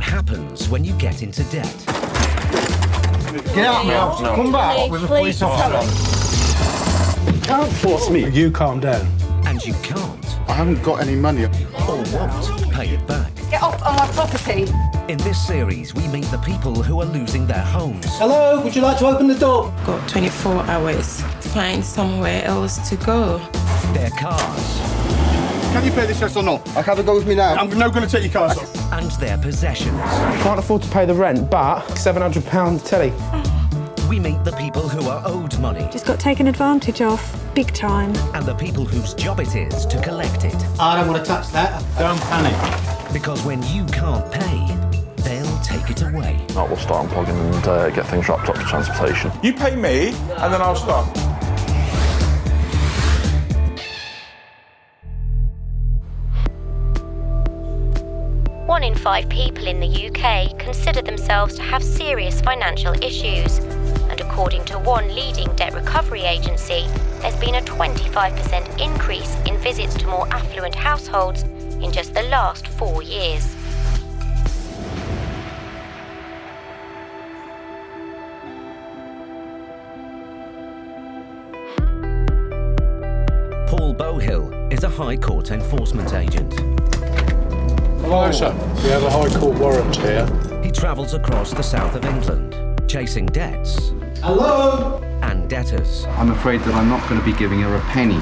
happens when you get into debt. Get out of my house. Come back with a police officer. You can't force me. You calm down. And you can't. I haven't got any money. Or won't pay it back. Get off on my property. In this series, we meet the people who are losing their homes. Hello, would you like to open the door? Got 24 hours to find somewhere else to go. Their cars. Can you pay this yes or not? I can't go with me now. I'm not going to take your cars off. And their possessions. Can't afford to pay the rent, but £700 telly. We meet the people who are owed money. Just got taken advantage of, big time. And the people whose job it is to collect it. I don't want to touch that. Don't panic. Because when you can't pay, they'll take it away. We'll start unplugging and get things wrapped up for transportation. You pay me, and then I'll stop. One in 5 people in the UK consider themselves to have serious financial issues. And according to one leading debt recovery agency, there's been a 25% increase in visits to more affluent households in just the last 4 years. Paul Bohill is a High Court enforcement agent. Hello, sir. We have a High Court warrant here. He travels across the south of England, chasing debts. Hello? And debtors. I'm afraid that I'm not going to be giving her a penny.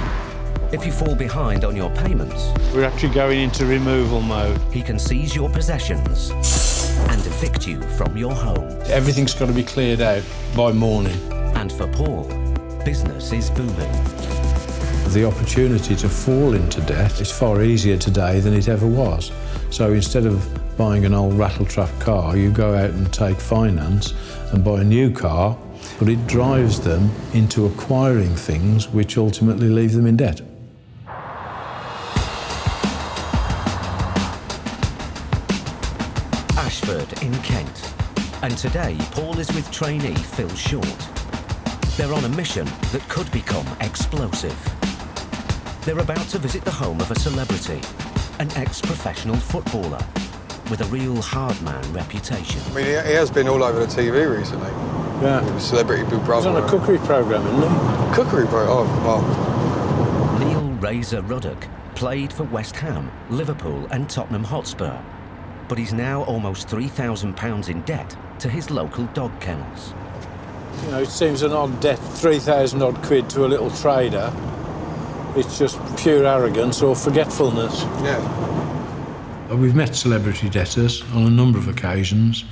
If you fall behind on your payments, We're actually going into removal mode. he can seize your possessions and evict you from your home. Everything's got to be cleared out by morning. And for Paul, business is booming. The opportunity to fall into debt is far easier today than it ever was. So instead of buying an old rattletrap car, you go out and take finance and buy a new car, but it drives them into acquiring things which ultimately leave them in debt. Ashford in Kent. And today, Paul is with trainee Phil Short. They're on a mission that could become explosive. They're about to visit the home of a celebrity, an ex-professional footballer with a real hard man reputation. I mean, he has been all over the TV recently. Yeah. With Celebrity Big He's Brother. on a cookery programme, isn't he? Cookery program? Oh, wow. Neil Ruddock played for West Ham, Liverpool and Tottenham Hotspur, but he's now almost £3,000 in debt to his local dog kennels. You know, it seems an odd debt, 3,000 odd quid to a little trader. It's just pure arrogance or forgetfulness. Yeah. We've met celebrity debtors on a number of occasions,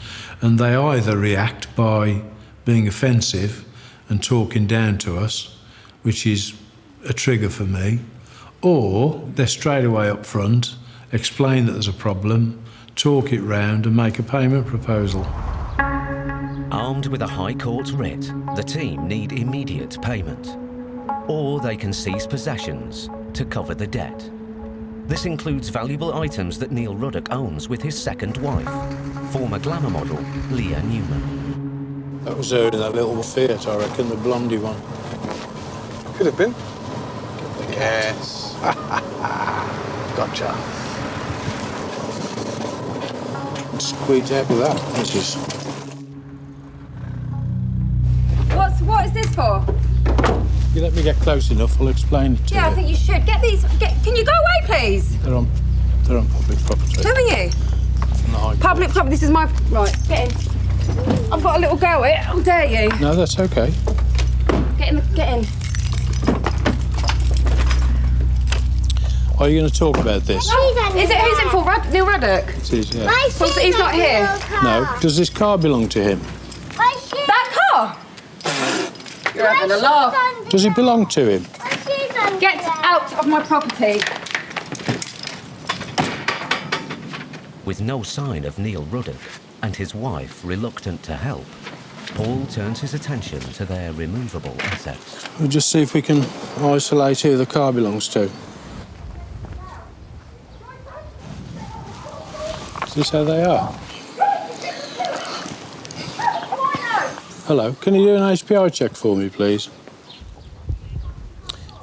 and they either react by being offensive and talking down to us, which is a trigger for me, or they're straight away up front, explain that there's a problem, talk it round and make a payment proposal. Armed with a High Court writ, the team need immediate payment. Or they can seize possessions to cover the debt. This includes valuable items that Neil Ruddock owns with his second wife, former glamour model Leah Newman. That was her in that little Fiat, I reckon, the blondie one. Could have been. Yes. Gotcha. Squeeze out with that, Mrs. What is this for? You let me get close enough, I'll explain it to you. Yeah, I think you should. Get these. Can you go away, please? They're on public property. Who are you? From the High Public property. This is my right. Get in. I've got a little go at it. How dare you? No, that's okay. Get in. Are you going to talk about this? Who's it for? Neil Ruddock? It is, yeah. He's not here. No. Does this car belong to him? That car? You're having a laugh. Does it belong to him? Get out of my property. With no sign of Neil Ruddock and his wife reluctant to help, Paul turns his attention to their removable assets. We'll just see if we can isolate who the car belongs to. Is this how they are? Hello, can you do an HPI check for me, please?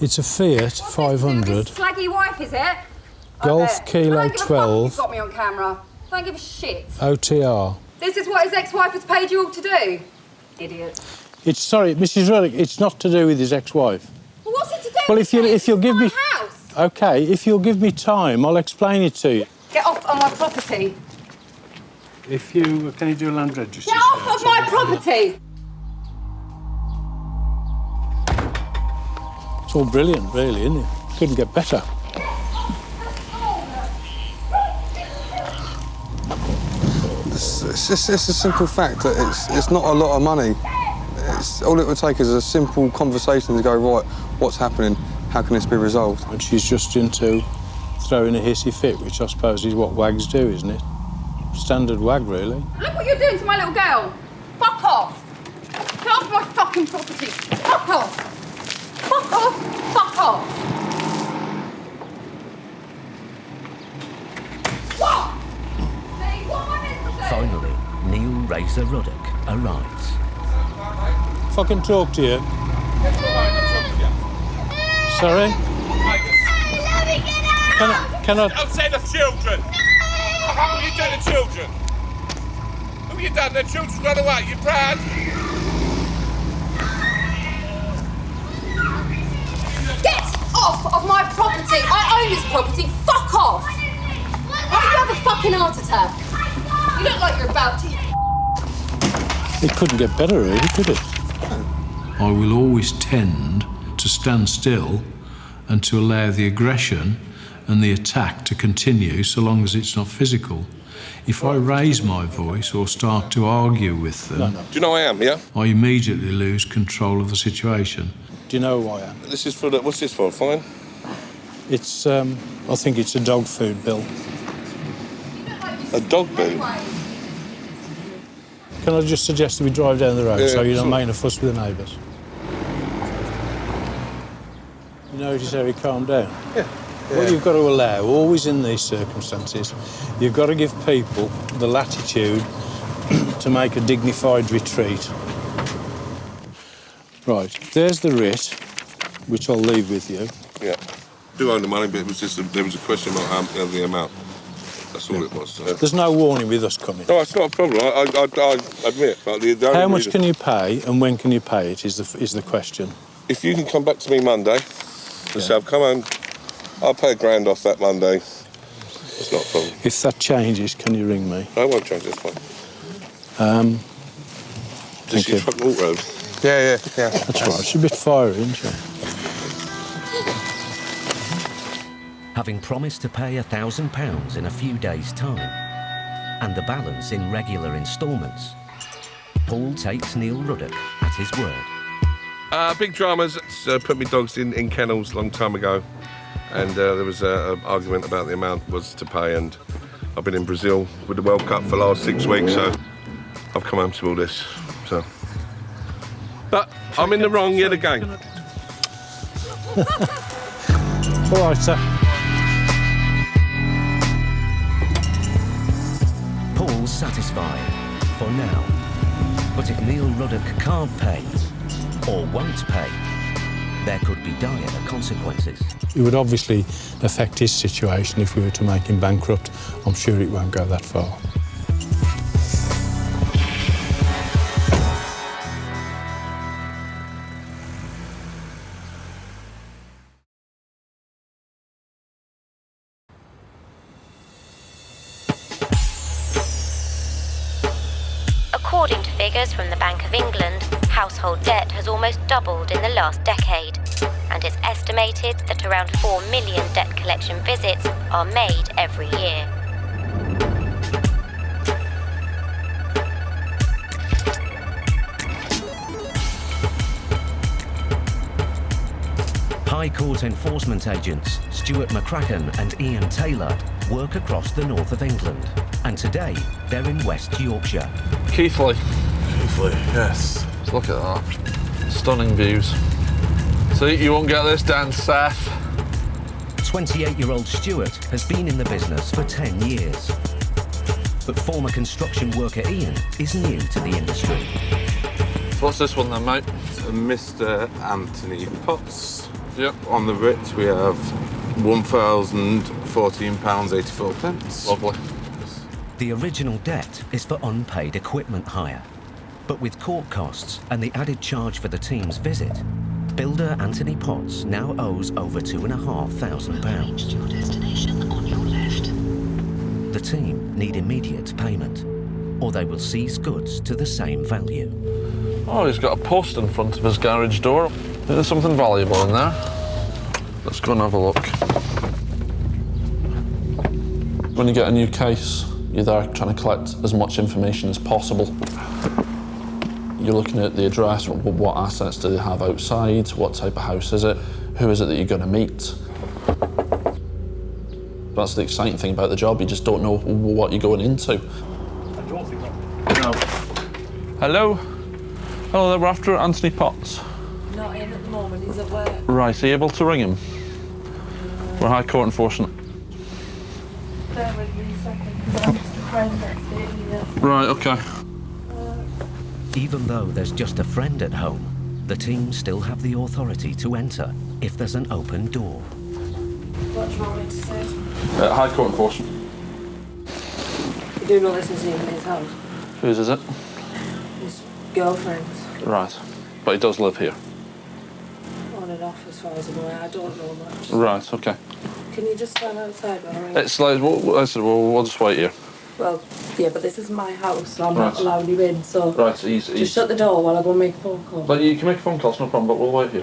It's a Fiat 500. Slaggy wife, is it? Golf Kilo 12. You've got me on camera. Don't give a shit. OTR. This is what his ex-wife has paid you all to do? Idiot. It's, sorry, Mrs. Ruddock, it's not to do with his ex-wife. Well, what's it to do Well, with if you'll give me... house? OK, if you'll give me time, I'll explain it to you. Get off on my property. If you... Can you do a land registry? Get off of my property! It's all brilliant, really, isn't it? Couldn't get better. It's a simple fact that it's not a lot of money. All it would take is a simple conversation to go, right, what's happening? How can this be resolved? And she's just into throwing a hissy fit, which I suppose is what wags do, isn't it? Standard wag, really. Look what you're doing to my little girl. Fuck off. Get off my fucking property. Fuck off. Fuck off. Fuck off. What? See, what am I meant to do? Finally, Neil Razor Ruddock arrives. If I can talk to you. Sorry? Can I... Don't say the children! What are you doing to children? Who are you done? The children's run away. You proud? Get off of my property. I own this property. Fuck off. Why do you have a fucking heart attack? You look like you're about to. It couldn't get better, really, could it? I will always tend to stand still and to allow the aggression and the attack to continue so long as it's not physical. If I raise my voice or start to argue with them... Do you know who I am, yeah? I immediately lose control of the situation. Do you know who I am? This is for the... What's this for, a fine? It's, I think it's a dog food bill. A dog bill? Can I just suggest that we drive down the road so you're not sure. making a fuss with the neighbours? You notice how he calmed down? Yeah. What you've got to allow, always in these circumstances, you've got to give people the latitude to make a dignified retreat. Right, there's the writ, which I'll leave with you. Yeah. I do own the money, but it was just there was a question about the amount. That's all it was. So. There's no warning with us coming. No, it's not a problem. I admit. But the How much can you pay and when can you pay it is the question. If you can come back to me Monday and say, I've come home, I'll pay £1,000 off that Monday. It's not a problem. If that changes, can you ring me? No, it won't change, that's fine. Does she truck Walk Road? Yeah. That's right. She's a bit fiery, isn't she? Having promised to pay £1,000 in a few days' time, and the balance in regular instalments, Paul takes Neil Ruddock at his word. Big dramas. Put me dogs in kennels a long time ago, and there was an argument about the amount was to pay, and I've been in Brazil with the World Cup for the last 6 weeks, so I've come home to all this. So, but I'm in the wrong yet again. All right, sir. Paul's satisfied, for now. But if Neil Ruddock can't pay, or won't pay, there could be dire consequences. It would obviously affect his situation if we were to make him bankrupt. I'm sure it won't go that far. According to figures from the Bank of England, household debt has almost doubled in the last decade, and it's estimated that around 4 million debt collection visits are made every year. High Court enforcement agents Stuart McCracken and Ian Taylor work across the north of England, and today they're in West Yorkshire. Keithley. Keithley, yes. Look at that. Stunning views. So you won't get this down south. 28-year-old Stuart has been in the business for 10 years. But former construction worker Ian is new to the industry. So what's this one then, mate? Mr. Anthony Potts. Yep. On the writ we have £1,014.84. Lovely. The original debt is for unpaid equipment hire. But with court costs and the added charge for the team's visit, builder Anthony Potts now owes over £2,500. Your destination on your left. The team need immediate payment, or they will seize goods to the same value. Oh, he's got a post in front of his garage door. There's something valuable in there. Let's go and have a look. When you get a new case, you're there trying to collect as much information as possible. You're looking at the address, what assets do they have outside, what type of house is it, who is it that you're going to meet. That's the exciting thing about the job, you just don't know what you're going into. No. Hello? Hello there, we're after Anthony Potts. Not in at the moment, he's at work. Right, are you able to ring him? We're High Court enforcement. Bear with me a second, because I'm just a friend that's here. Right, OK. Even though there's just a friend at home, the team still have the authority to enter if there's an open door. What do you want me to say? High Court enforcement. You do not listen to him in his house. Whose is it? His girlfriend's. Right, but he does live here. On and off as far as I'm aware, I don't know much. Right, OK. Can you just stand outside while I ring? It's like, we'll just wait here. Well, yeah, but this is my house, so I'm Right. not allowed you in, so... Right, easy. Just shut the door while I go and make a phone call. But you can make a phone call, it's no problem, but we'll wait here.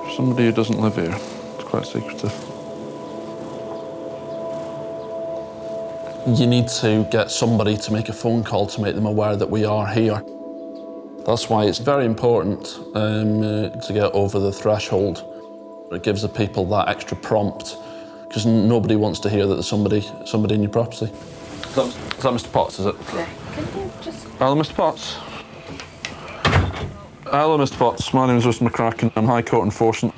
For somebody who doesn't live here, it's quite secretive. You need to get somebody to make a phone call to make them aware that we are here. That's why it's very important to get over the threshold. It gives the people that extra prompt, because nobody wants to hear that there's somebody in your property. Is that Mr. Potts, is it? Yeah. Can you just... Hello, Mr. Potts. Hello, Mr. Potts. My name is Russ McCracken. I'm High Court enforcement.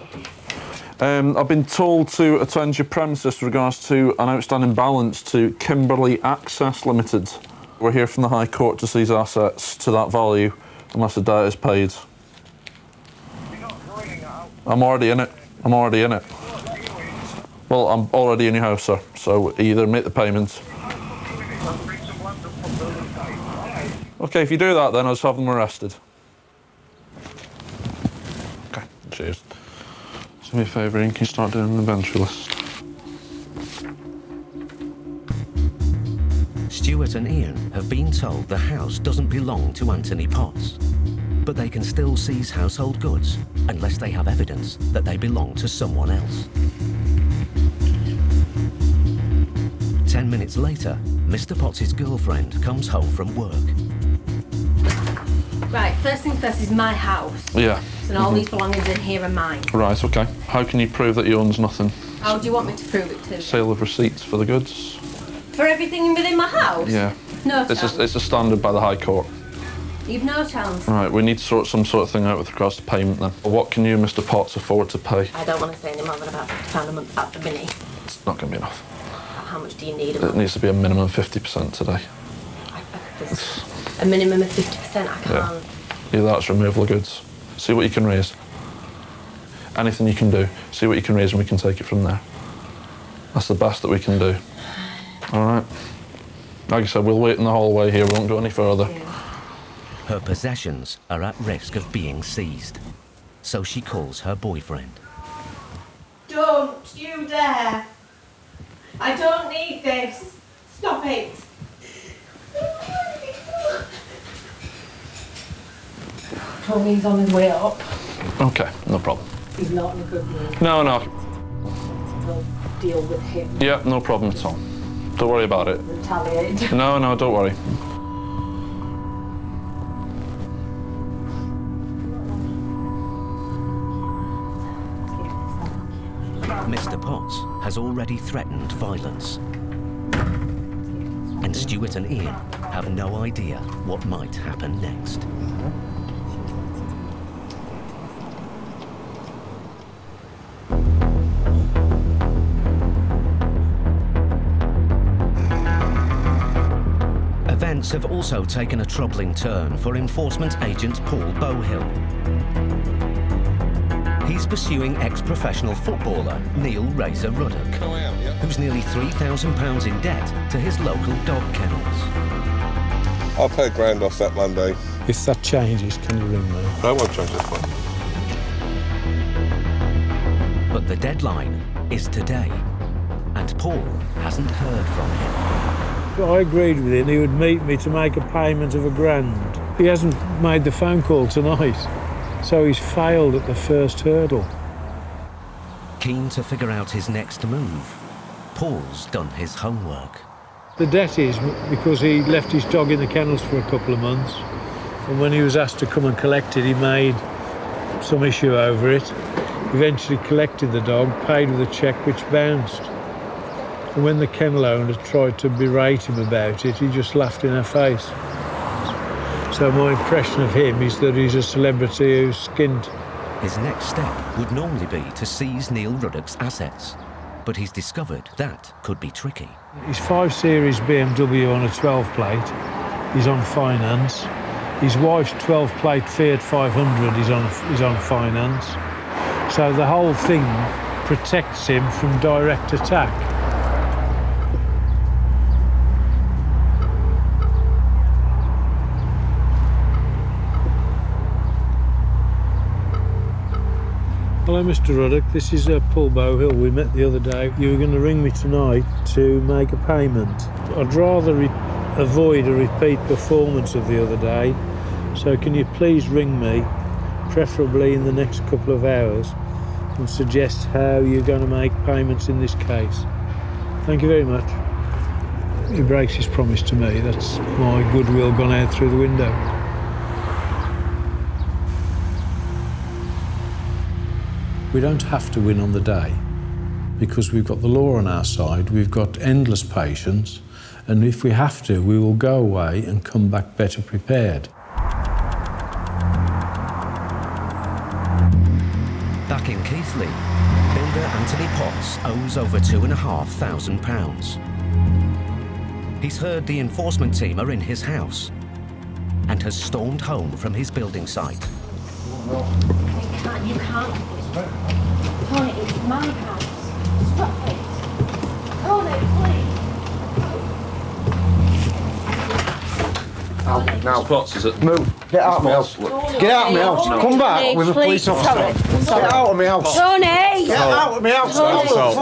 I've been told to attend your premises with regards to an outstanding balance to Kimberley Access Limited. We're here from the High Court to seize assets to that value unless the debt is paid. I'm already in it. Well, I'm already in your house, sir, so either make the payment. OK, if you do that, then I'll just have them arrested. OK, cheers. Do me a favour, Ian, can you start doing an inventory list? Stewart and Iain have been told the house doesn't belong to Anthony Potts, but they can still seize household goods unless they have evidence that they belong to someone else. 10 minutes later, Mr. Potts' girlfriend comes home from work. Right, first things first is my house. Yeah. So all these belongings in here are mine. Right, OK. How can you prove that he owns nothing? How do you want me to prove it to? Sale of receipts for the goods? For everything within my house? Yeah. No chance. It's a standard by the High Court. You've no chance. Right, we need to sort some sort of thing out with regards to payment then. What can you, Mr. Potts, afford to pay? I don't want to say any more than about £50 a month at the minute. It's not going to be enough. How much do you need a It month? needs to be a minimum of 50% today. A minimum of 50%, I can't. Yeah. Either that's removal of goods. See what you can raise. Anything you can do. See what you can raise and we can take it from there. That's the best that we can do. All right. Like I said, we'll wait in the hallway here. We won't go any further. Yeah. Her possessions are at risk of being seized, so she calls her boyfriend. Don't you dare! I don't need this. Stop it. Tony's on his way up. OK, no problem. He's not in a good mood. No. We'll deal with him. Yeah, no problem at all. Don't worry about it. Retaliate. No, don't worry. Mr. Potts has already threatened violence, and Stewart and Iain have no idea what might happen next. Events have also taken a troubling turn for enforcement agent Paul Bowhill. He's pursuing ex-professional footballer Neil Razor Ruddock, who's nearly £3,000 in debt to his local dog kennels. I'll pay £1,000 off that Monday. If that changes, can you ring me? No, I won't change this one. But the deadline is today, and Paul hasn't heard from him. I agreed with him he would meet me to make a payment of £1,000. He hasn't made the phone call tonight, so he's failed at the first hurdle. Keen to figure out his next move, Paul's done his homework. The debt is because he left his dog in the kennels for a couple of months, and when he was asked to come and collect it, he made some issue over it. Eventually collected the dog, paid with a cheque which bounced. And when the kennel owner tried to berate him about it, he just laughed in her face. So my impression of him is that he's a celebrity who's skint. His next step would normally be to seize Neil Ruddock's assets, but he's discovered that could be tricky. His 5 Series BMW on a 12 plate, he's on finance. His wife's 12 plate Fiat 500 is on finance. So the whole thing protects him from direct attack. Hello, Mr. Ruddock. This is Paul Bowhill. We met the other day. You were going to ring me tonight to make a payment. I'd rather avoid a repeat performance of the other day. So can you please ring me, preferably in the next couple of hours, and suggest how you're going to make payments in this case. Thank you very much. He breaks his promise to me. That's my goodwill gone out through the window. We don't have to win on the day because we've got the law on our side, we've got endless patience, and if we have to, we will go away and come back better prepared. Back in Keighley, builder Anthony Potts owes over £2,500. He's heard the enforcement team are in his house and has stormed home from his building site. You can't. Tony, it's my house. Stop it. Tony, please. Now, Potts, is it? move. Get out of my house. Get out of my house. Come back with a police officer. Get out of my house. Tony! Get out of my house. Tony, Stop.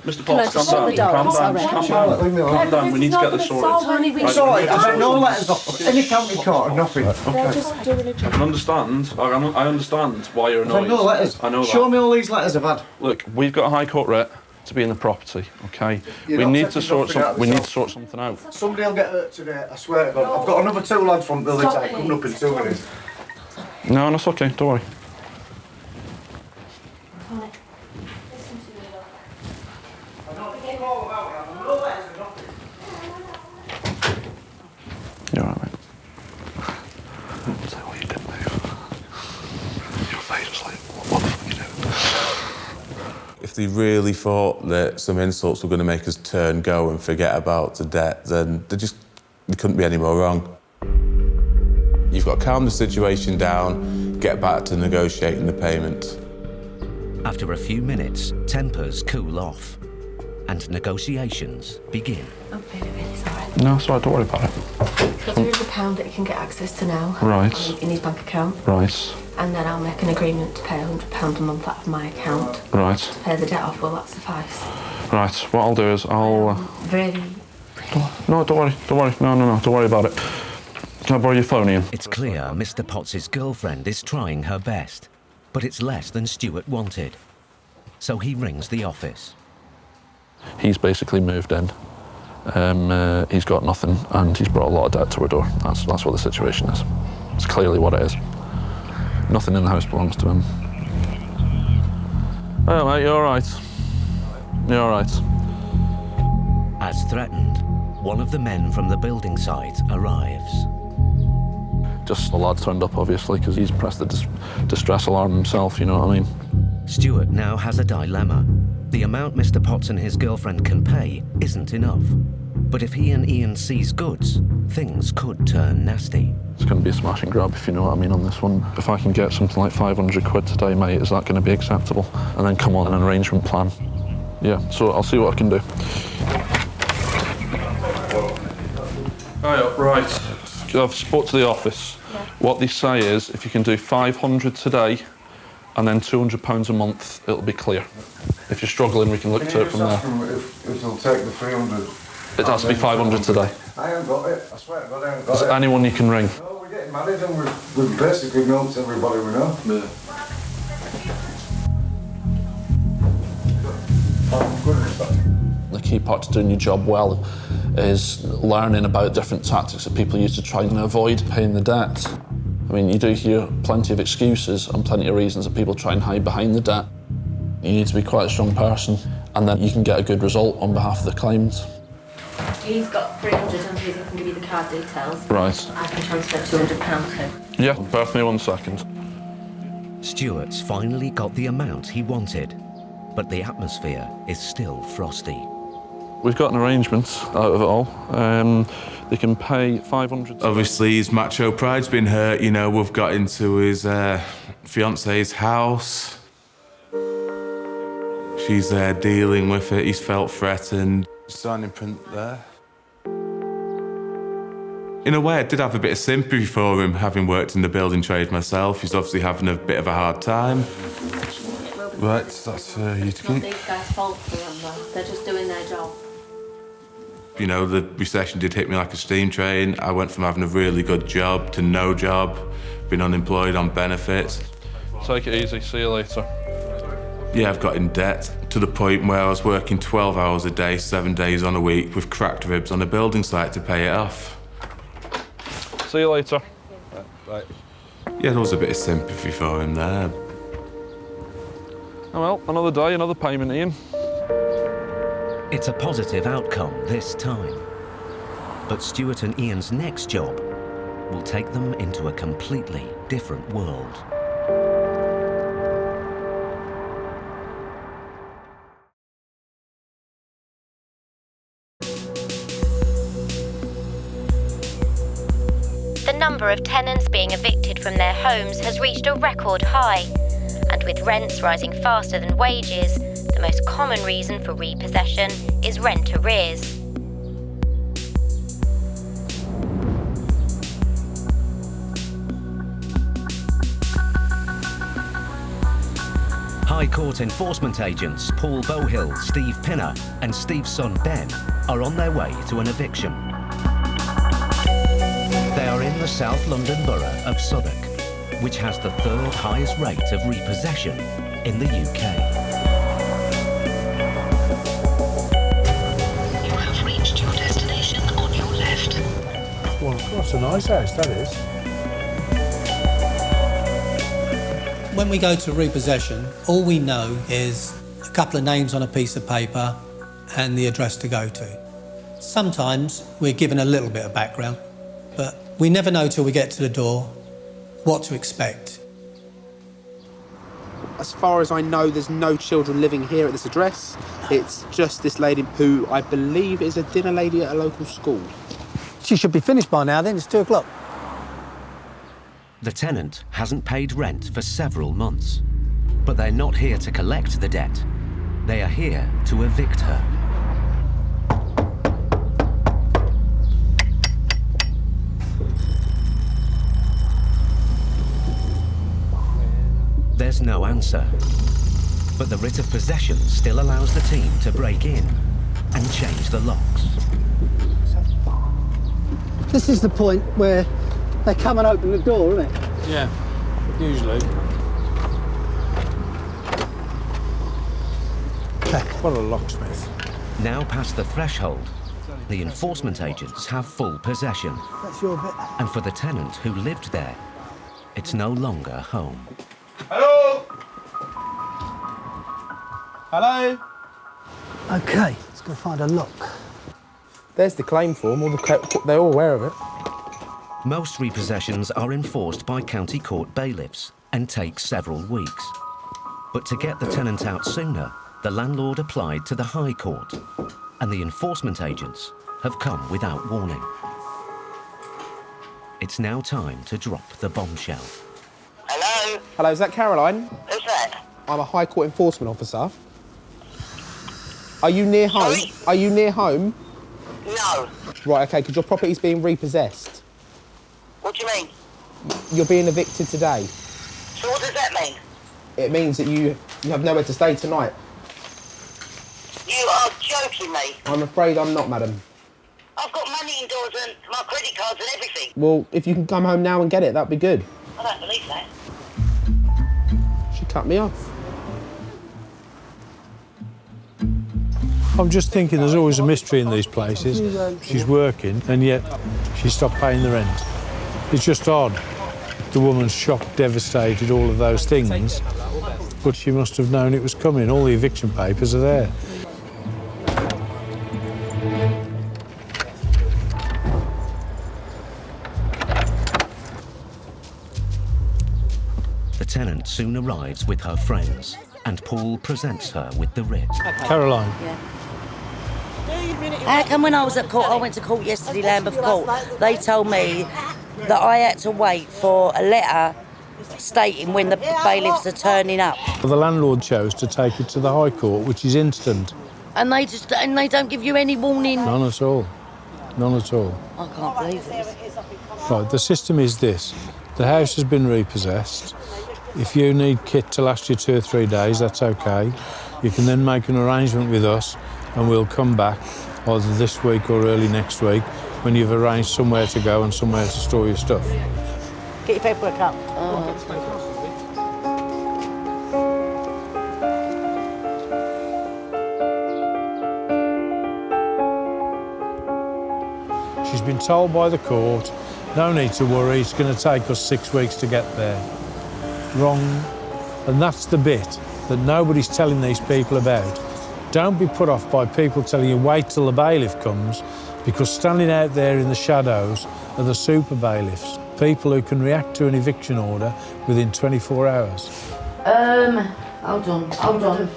Mr. Potts, calm down. Calm down. We need to get this sorted. Tony, Sorry, I've had no letters off any county court or nothing. They're just doing a job. I understand why you're I've had annoyed. no letters. I know that. Show me all these letters I've had. Look, we've got a High Court writ to be in the property, okay? You're We not need to taking sort nothing out we need to yourself. sort something out. Somebody will get hurt today, I swear to God. I've got another 2 lads from building site coming up in 2 minutes. No, that's okay, don't worry. You're all right, mate. I'll tell you what you did, mate. Your face was like, what the fuck are you doing? If they really thought that some insults were going to make us turn, go and forget about the debt, then they couldn't be any more wrong. You've got to calm the situation down, get back to negotiating the payment. After a few minutes, tempers cool off and negotiations begin. I'm really, really sorry. No, it's all right, don't worry about it. But there is £1 that he can get access to now. Right. In his bank account. Right. And then I'll make an agreement to pay £100 a month out of my account. Right. To pay the debt off, will that suffice? Right, what I'll do is I'll... Really? No, don't worry. No, don't worry about it. Can I borrow your phone, Ian? It's clear Mr. Potts' girlfriend is trying her best, but it's less than Stewart wanted. So he rings the office. He's basically moved in. He's got nothing, and he's brought a lot of debt to our door. That's what the situation is. It's clearly what it is. Nothing in the house belongs to him. Oh, mate, you're all right. You're all right. As threatened, one of the men from the building site arrives. Just the lad turned up, obviously, because he's pressed the distress alarm himself, you know what I mean? Stewart now has a dilemma. The amount Mr. Potts and his girlfriend can pay isn't enough, But if he and Iain seize goods, things could turn nasty. It's going to be a smash and grab, if you know what I mean, on this one. If I can get something like 500 quid today, mate, is that going to be acceptable? And then come on, an arrangement plan. Yeah, so I'll see what I can do. Right. I've spoke to the office. Yeah. What they say is, if you can do 500 today and then £200 a month, it'll be clear. If you're struggling, we can look to it from there. If it'll take the 300. It has to be 500 today. I haven't got it. I swear to God, I haven't got it. Is there anyone you can ring? No, we're getting married and we've basically known to everybody we know. Yeah. The key part to doing your job well is learning about different tactics that people use to try and avoid paying the debt. I mean, you do hear plenty of excuses and plenty of reasons that people try and hide behind the debt. You need to be quite a strong person, and then you can get a good result on behalf of the claimant. He's got 300 and I can give you the card details. Right. I can transfer £200 to him. Yeah, bear with me 1 second. Stuart's finally got the amount he wanted, but the atmosphere is still frosty. We've got an arrangement out of it all. They can pay 500. Obviously, his macho pride's been hurt. You know, we've got into his fiance's house. She's there dealing with it. He's felt threatened. Signing print there. In a way, I did have a bit of sympathy for him, having worked in the building trade myself. He's obviously having a bit of a hard time. Right, that's for you to keep. It's not these guys' fault for them, though. They're just doing their job. You know, the recession did hit me like a steam train. I went from having a really good job to no job, being unemployed on benefits. Take it easy, see you later. Yeah, I've got in debt to the point where I was working 12 hours a day, 7 days on a week with cracked ribs on a building site to pay it off. See you later. Right. Yeah, there was a bit of sympathy for him there. Oh well, another day, another payment, Iain. It's a positive outcome this time. But Stewart and Iain's next job will take them into a completely different world. The number of tenants being evicted from their homes has reached a record high, and with rents rising faster than wages, the most common reason for repossession is rent arrears. High Court enforcement agents Paul Bohill, Steve Pinner and Steve's son Ben are on their way to an eviction. They are in the South London borough of Southwark, which has the third highest rate of repossession in the UK. You have reached your destination on your left. Well, of course, a nice house, that is. When we go to repossession, all we know is a couple of names on a piece of paper and the address to go to. Sometimes we're given a little bit of background, but we never know till we get to the door what to expect. As far as I know, there's no children living here at this address. It's just this lady who I believe is a dinner lady at a local school. She should be finished by now then, it's 2 o'clock. The tenant hasn't paid rent for several months, but they're not here to collect the debt. They are here to evict her. There's no answer, but the writ of possession still allows the team to break in and change the locks. This is the point where they come and open the door, isn't it? Yeah, usually. What a locksmith. Now past the threshold, the enforcement agents have full possession. That's your bit. And for the tenant who lived there, it's no longer home. Hello? Hello? OK, let's go find a lock. There's the claim form, they're all aware of it. Most repossessions are enforced by county court bailiffs and take several weeks. But to get the tenant out sooner, the landlord applied to the High Court. and the enforcement agents have come without warning. It's now time to drop the bombshell. Hello? Hello, is that Caroline? Who's that? I'm a High Court enforcement officer. Are you near home? Sorry? Are you near home? No. Right, OK, because your property's being repossessed. What do you mean? You're being evicted today. So what does that mean? It means that you have nowhere to stay tonight. You are joking me. I'm afraid I'm not, madam. I've got money indoors and my credit cards and everything. Well, if you can come home now and get it, that'd be good. I don't believe that. She cut me off. I'm just thinking there's always a mystery in these places. She's working, and yet she stopped paying the rent. It's just odd. The woman's shocked, devastated, all of those things, but she must have known it was coming. All the eviction papers are there. The tenant soon arrives with her friends, and Paul presents her with the writ. Caroline. Yeah. How come when I was at court, I went to court yesterday, Lambeth Court, they told me that I had to wait for a letter stating when the bailiffs are turning up. The landlord chose to take it to the High Court, which is instant. And they don't give you any warning? None at all. None at all. I can't believe this. Right, the system is this. The house has been repossessed. If you need kit to last you 2 or 3 days, that's OK. You can then make an arrangement with us and we'll come back either this week or early next week when you've arranged somewhere to go and somewhere to store your stuff. Get your paperwork up. She's been told by the court, no need to worry, it's going to take us 6 weeks to get there. Wrong. And that's the bit that nobody's telling these people about. Don't be put off by people telling you wait till the bailiff comes, because standing out there in the shadows are the super bailiffs, people who can react to an eviction order within 24 hours. Hold on.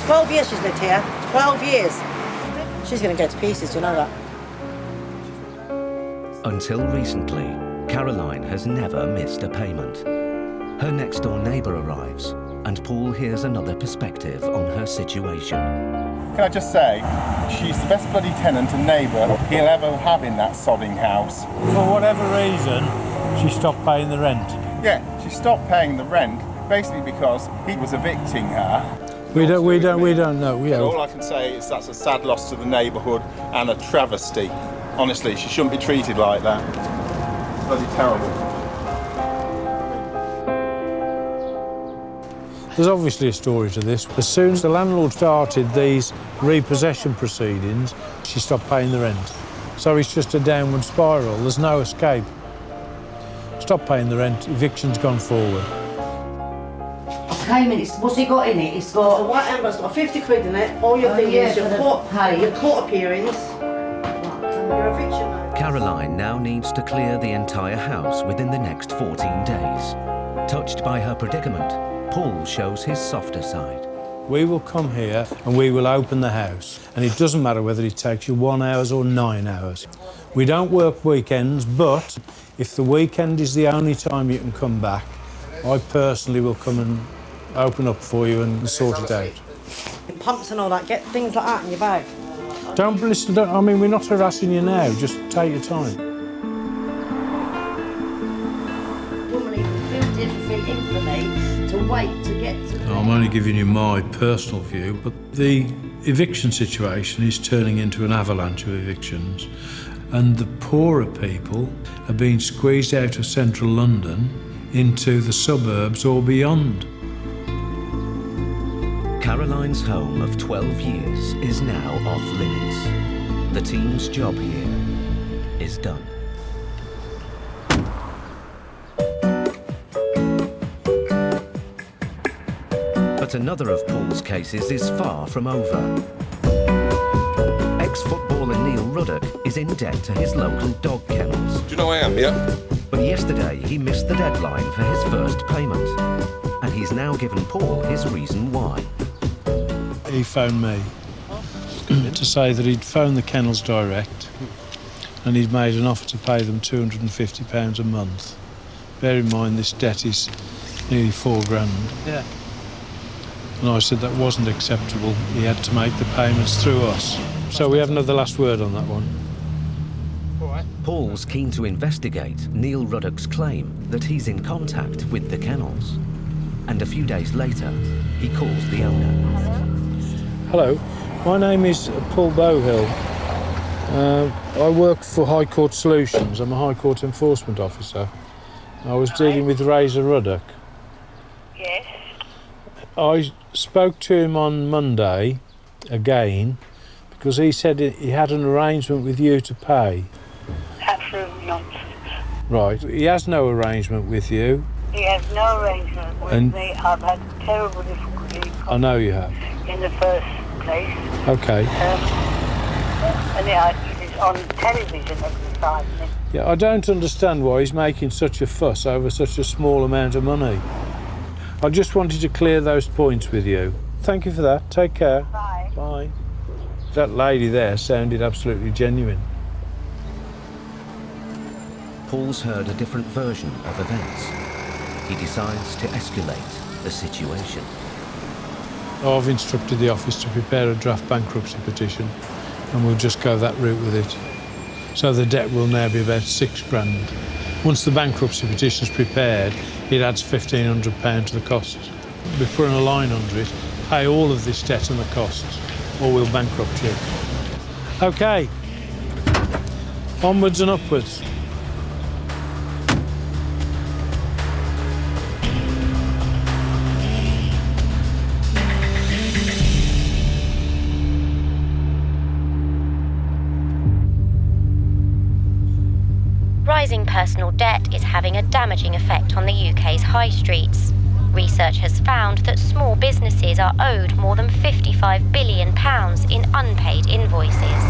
12 years she's lived here. 12 years. She's going to go to pieces, do you know that? Until recently, Caroline has never missed a payment. Her next-door neighbour arrives, and Paul hears another perspective on her situation. Can I just say, she's the best bloody tenant and neighbour he'll ever have in that sodding house. For whatever reason, she stopped paying the rent. Yeah, she stopped paying the rent basically because he was evicting her. We don't know. And all I can say is that's a sad loss to the neighbourhood and a travesty. Honestly, she shouldn't be treated like that. It's bloody terrible. There's obviously a story to this. As soon as the landlord started these repossession proceedings, she stopped paying the rent. So it's just a downward spiral. There's no escape. Stop paying the rent, eviction's gone forward. Came in, what's it got in it? It's got a white envelope's got 50 quid in it. All your things, your court pay, your court appearance, your eviction notice. Caroline now needs to clear the entire house within the next 14 days. Touched by her predicament, Paul shows his softer side. We will come here and we will open the house. And it doesn't matter whether it takes you 1 hour or 9 hours. We don't work weekends, but if the weekend is the only time you can come back, I personally will come and open up for you and sort it out. Pumps and all that, get things like that in your bag. Don't listen, I mean, we're not harassing you now, just take your time. Woman even filled everything in for me to wait to get to... I'm only giving you my personal view, but the eviction situation is turning into an avalanche of evictions, and the poorer people are being squeezed out of central London into the suburbs or beyond. Caroline's home of 12 years is now off limits. The team's job here is done. But another of Paul's cases is far from over. Ex-footballer Neil Ruddock is in debt to his local dog kennels. Do you know I am, yeah? But yesterday he missed the deadline for his first payment. And he's now given Paul his reason why. He phoned me to say that he'd phoned the kennels direct and he'd made an offer to pay them £250 a month. Bear in mind this debt is nearly £4,000. Yeah. And I said that wasn't acceptable. He had to make the payments through us. So we haven't had the last word on that one. Paul's keen to investigate Neil Ruddock's claim that he's in contact with the kennels. And a few days later, he calls the owner. Hello, my name is Paul Bowhill. I work for High Court Solutions. I'm a High Court Enforcement Officer. I was dealing with Razor Ruddock. Yes. I spoke to him on Monday, again, because he said he had an arrangement with you to pay. Absolute nonsense. Right. He has no arrangement with you. He has no arrangement with me. I've had terrible difficulty. I know you have. In the first place. Okay. And it's on television every 5 minutes. Yeah, I don't understand why he's making such a fuss over such a small amount of money. I just wanted to clear those points with you. Thank you for that. Take care. Bye. Bye. That lady there sounded absolutely genuine. Paul's heard a different version of events. He decides to escalate the situation. I've instructed the office to prepare a draft bankruptcy petition, and we'll just go that route with it. So the debt will now be about £6,000. Once the bankruptcy petition's prepared, it adds £1,500 to the costs. We're putting a line under it, pay all of this debt and the costs, or we'll bankrupt you. OK. Onwards and upwards. Rising personal debt is having a damaging effect on the UK's high streets. Research has found that small businesses are owed more than £55 billion in unpaid invoices.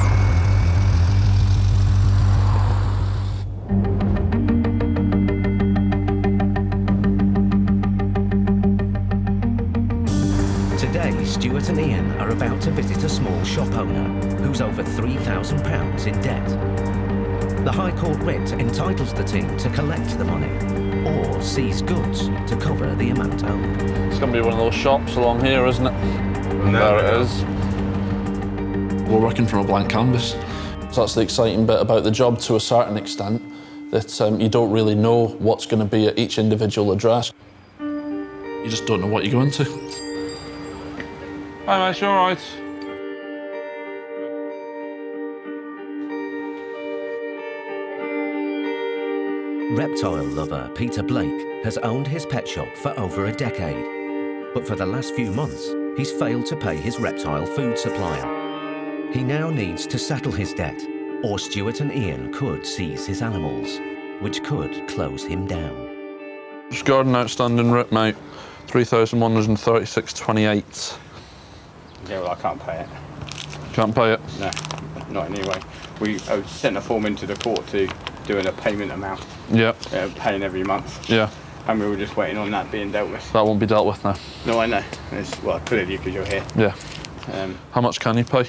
Today, Stewart and Iain are about to visit a small shop owner who's over £3,000 in debt. The High Court writ entitles the team to collect the money or seize goods to cover the amount owed. It's going to be one of those shops along here, isn't it? And there it is. We're working from a blank canvas. So that's the exciting bit about the job to a certain extent, that you don't really know what's going to be at each individual address. You just don't know what you're going to. Hi mate, you all right? Reptile lover Peter Blake has owned his pet shop for over a decade. But for the last few months, he's failed to pay his reptile food supplier. He now needs to settle his debt, or Stewart and Iain could seize his animals, which could close him down. Just garden outstanding rip, mate. 3,136.28. Yeah, well, I can't pay it. Can't pay it? No, not anyway. We sent a form into the court to doing a payment amount. Yeah. Paying every month. Yeah. And we were just waiting on that being dealt with. That won't be dealt with now. No, I know. Well, clearly because you're here. Yeah. How much can you pay?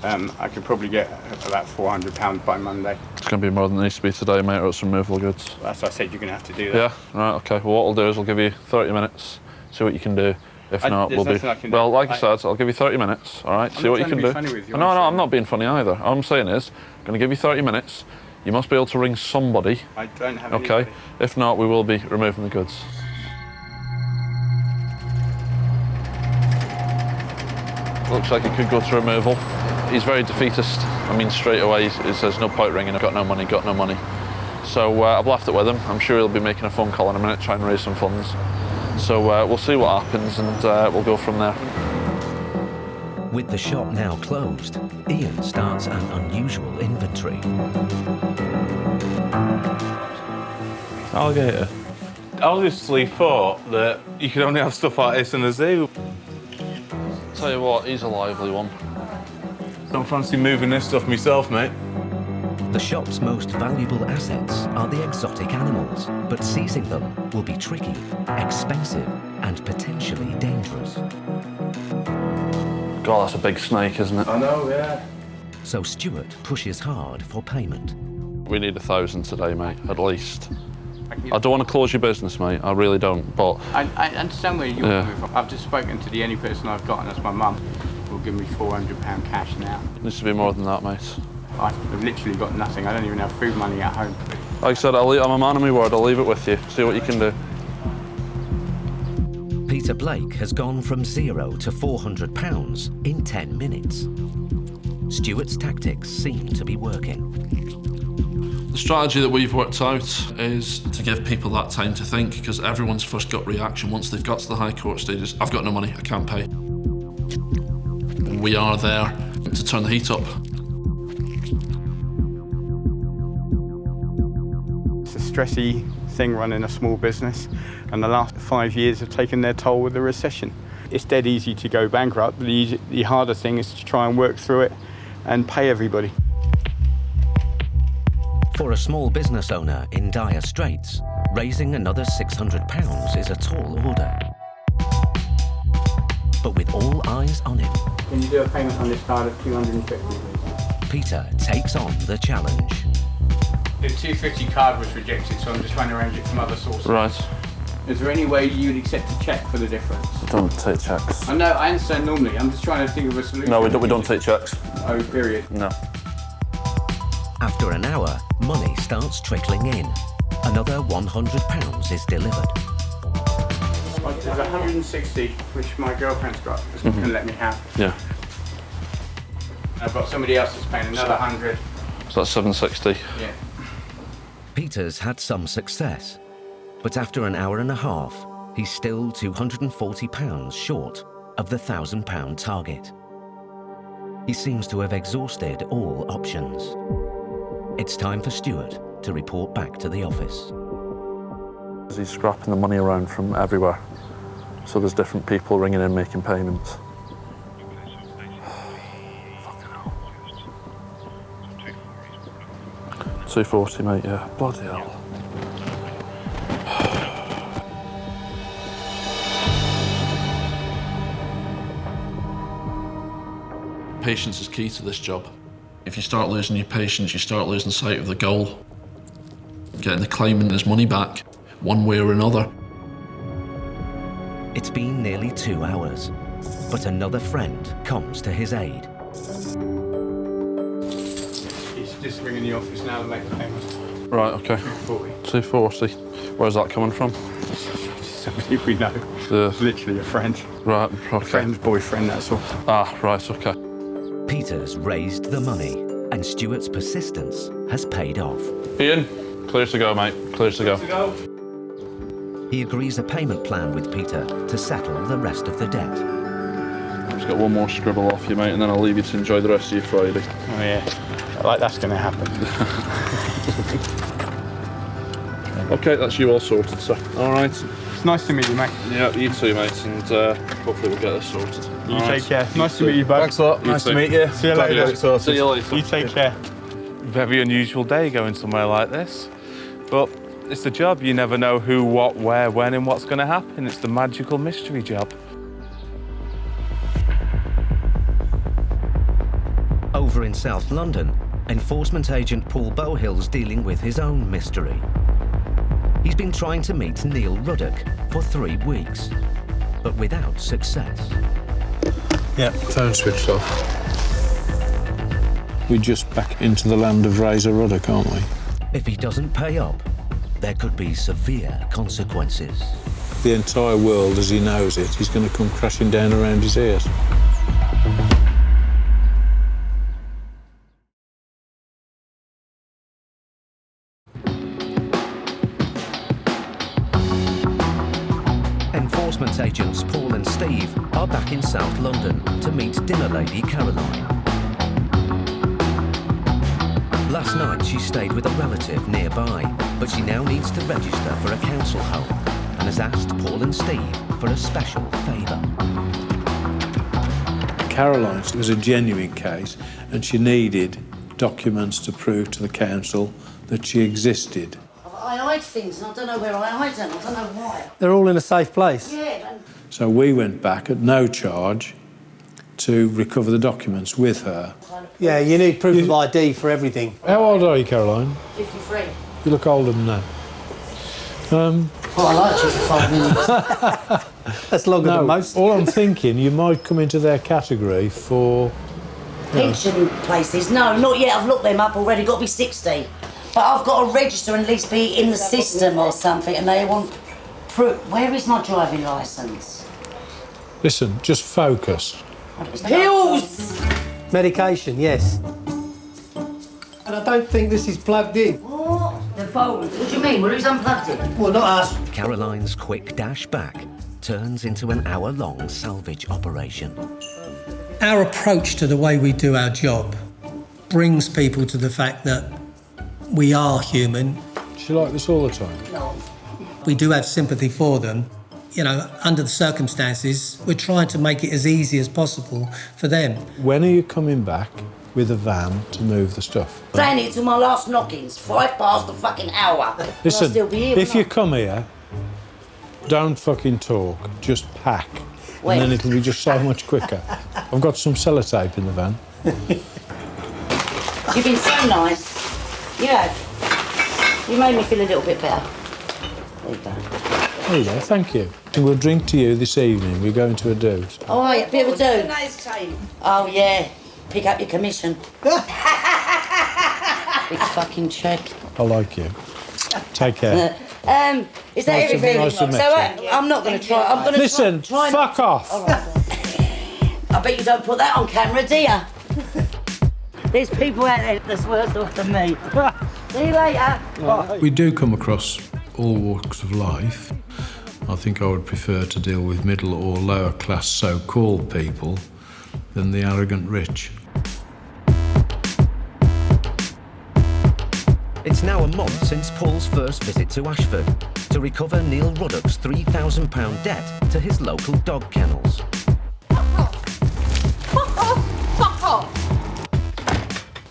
I could probably get about £400 by Monday. It's going to be more than it needs to be today, mate, or it's removable goods. That's what I said, you're going to have to do that. Yeah, right, OK. Well, what I'll do is I'll give you 30 minutes, see what you can do. If not, we'll be... Well, like I said, I'll give you 30 minutes, all right? See what you can do. No, I'm not being funny either. All I'm saying is, I'm going to give you 30 minutes. You must be able to ring somebody. I don't have OK? anybody. If not, we will be removing the goods. Looks like it could go to removal. He's very defeatist. I mean, straight away he says, no point ringing, I've got no money, got no money. So I've left it with him. I'm sure he'll be making a phone call in a minute, trying to raise some funds. So we'll see what happens and we'll go from there. With the shop now closed, Iain starts an unusual inventory. Alligator. I obviously thought that you could only have stuff like this in a zoo. Tell you what, he's a lively one. Don't fancy moving this stuff myself, mate. The shop's most valuable assets are the exotic animals, but seizing them will be tricky, expensive, and potentially dangerous. God, that's a big snake, isn't it? I know, yeah. So Stewart pushes hard for payment. We need 1,000 today, mate, at least. I don't want to close your business, mate. I really don't, but... I understand where you're coming from. I've just spoken to the only person I've got, and that's my mum, who will give me £400 cash now. It needs to be more than that, mate. I've literally got nothing. I don't even have food money at home. Like I said, I'm a man of my word. I'll leave it with you. See what you can do. Peter Blake has gone from £0 to £400 in 10 minutes. Stewart's tactics seem to be working. The strategy that we've worked out is to give people that time to think, because everyone's first gut reaction once they've got to the High Court stage is, I've got no money, I can't pay. We are there to turn the heat up. It's a stressy thing running a small business, and the last 5 years have taken their toll with the recession. It's dead easy to go bankrupt, but the harder thing is to try and work through it and pay everybody. For a small business owner in dire straits, raising another £600 is a tall order. But with all eyes on him, Can you do a payment on this card of 250, please? Peter takes on the challenge. The 250 card was rejected, so I'm just trying to arrange it from other sources. Right. Is there any way you'd accept a cheque for the difference? I don't take checks. I know, I understand normally. I'm just trying to think of a solution. No, we don't take checks. Oh, period. No. After an hour, money starts trickling in. Another £100 is delivered. Well, there's 160, which my girlfriend's got, can let me have. Yeah. I've got somebody else that's paying another 100. So that's 760. Yeah. Peter's had some success, but after an hour and a half, he's still £240 short of the £1,000 target. He seems to have exhausted all options. It's time for Stewart to report back to the office. He's scrapping the money around from everywhere. So there's different people ringing in making payments. Fucking hell. 240, mate, yeah. Bloody hell. Patience is key to this job. If you start losing your patience, you start losing sight of the goal. Getting the claimant his money back, one way or another. It's been nearly 2 hours, but another friend comes to his aid. He's just ringing the office now to make the payment. Right, okay. 240. Where's that coming from? Somebody we know. Literally a friend. Right, okay. A friend's boyfriend, that's all. Ah, right, okay. Peter's raised the money, and Stewart's persistence has paid off. Ian, clear to go, mate. Clear to go. He agrees a payment plan with Peter to settle the rest of the debt. Just got one more scribble off you, mate, and then I'll leave you to enjoy the rest of your Friday. Oh, yeah. Like that's going to happen. Okay, that's you all sorted, sir. All right. It's nice to meet you, mate. Yeah, you too, mate, and hopefully we'll get this sorted. You take care. Nice to meet you both. Thanks a lot. Nice to meet you. See you later. See you later. You take care. Very unusual day going somewhere like this, but it's a job. You never know who, what, where, when, and what's going to happen. It's the magical mystery job. Over in South London, enforcement agent Paul Bowhill's dealing with his own mystery. He's been trying to meet Neil Ruddock for 3 weeks, but without success. Yeah, phone switched off. We're just back into the land of Razor Ruddock, aren't we? If he doesn't pay up, there could be severe consequences. The entire world, as he knows it, is going to come crashing down around his ears. Enforcement agents Paul and Steve are back in South London to meet dinner lady Caroline. Last night she stayed with a relative nearby, but she now needs to register for a council home and has asked Paul and Steve for a special favour. Caroline's was a genuine case, and she needed documents to prove to the council that she existed. I hide things and I don't know where I hide them. I don't know why. They're all in a safe place. Yeah. So we went back at no charge to recover the documents with her. Yeah, you need proof of ID for everything. How old are you, Caroline? 53. You look older than that. Well, I like you for 5 minutes. That's longer than most. All I'm thinking, you might come into their category for... Pension places. No, not yet. I've looked them up already. Got to be 60. But I've got to register and at least be in the system or something, and they want proof. Where is my driving licence? Listen, just focus. Pills! Medication, yes. And I don't think this is plugged in. What? The phone. What do you mean? Well, who's unplugged it? Well, not us. Caroline's quick dash back turns into an hour-long salvage operation. Our approach to the way we do our job brings people to the fact that we are human. Is she like this all the time? No. We do have sympathy for them. You know, under the circumstances, we're trying to make it as easy as possible for them. When are you coming back with a van to move the stuff? Saying it till my last knockings, 5 past the fucking hour. Listen, I'll still be here, if you come here, don't fucking talk, just pack. Wait. And then it'll be just so much quicker. I've got some sellotape in the van. You've been so nice. You have. You made me feel a little bit better. There you go. There you go, thank you. And we'll drink to you this evening. We're going to a do's. Oh, yeah, bit of a do. Oh, yeah. Pick up your commission. Big fucking check. I like you. Take care. Is that Nice to- everything? nice to meet you. I'm not going to try. I'm going to Listen, try fuck off. All right, then. I bet you don't put that on camera, do you? There's people out there that's worse off than me. See you later. We do come across all walks of life. I think I would prefer to deal with middle or lower class so-called people than the arrogant rich. It's now a month since Paul's first visit to Ashford to recover Neil Ruddock's £3,000 debt to his local dog kennels. Fuck off! Fuck off!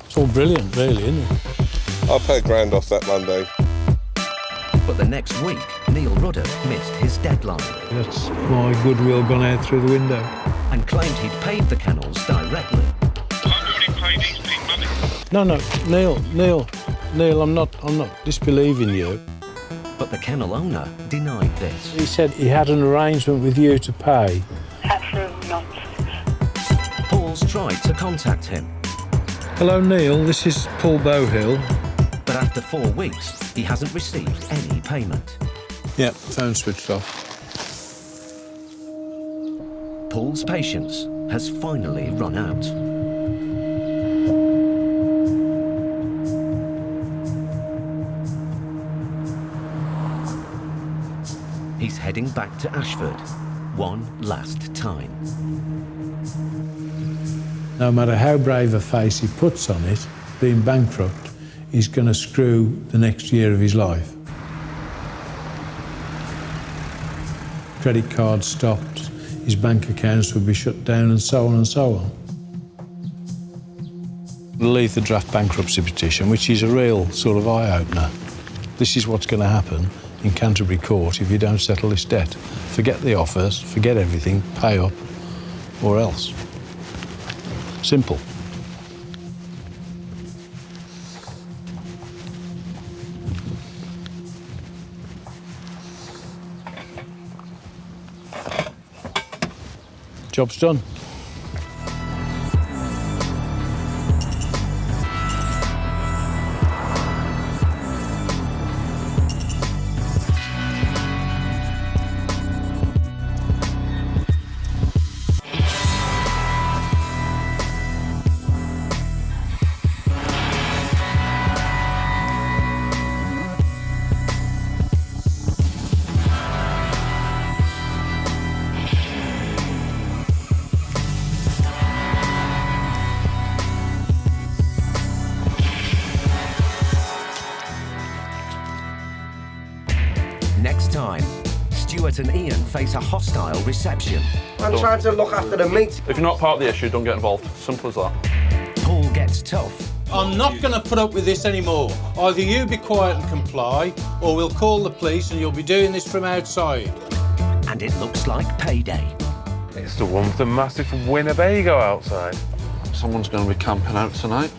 It's all brilliant, really, isn't it? I'll pay £1,000 off that Monday. But the next week, Neil Ruddock missed his deadline. That's my goodwill gone out through the window. And claimed he'd paid the kennels directly. I've already paid these big money. No, Neil, I'm not disbelieving you. But the kennel owner denied this. He said he had an arrangement with you to pay. Absolute nonsense. Paul's tried to contact him. Hello, Neil, this is Paul Bowhill. But after 4 weeks, he hasn't received any payment. Yeah, phone switched off. Paul's patience has finally run out. He's heading back to Ashford one last time. No matter how brave a face he puts on it, being bankrupt, he's going to screw the next year of his life. Credit cards stopped, his bank accounts would be shut down, and so on and so on. We'll leave the draft bankruptcy petition, which is a real sort of eye-opener. This is what's going to happen in Canterbury Court if you don't settle this debt. Forget the offers, forget everything, pay up, or else. Simple. Job's done. Next time, Stewart and Iain face a hostile reception. I'm trying to look after the meat. If you're not part of the issue, don't get involved. Simple as that. Paul gets tough. I'm not going to put up with this anymore. Either you be quiet and comply, or we'll call the police and you'll be doing this from outside. And it looks like payday. It's the one with the massive Winnebago outside. Someone's going to be camping out tonight.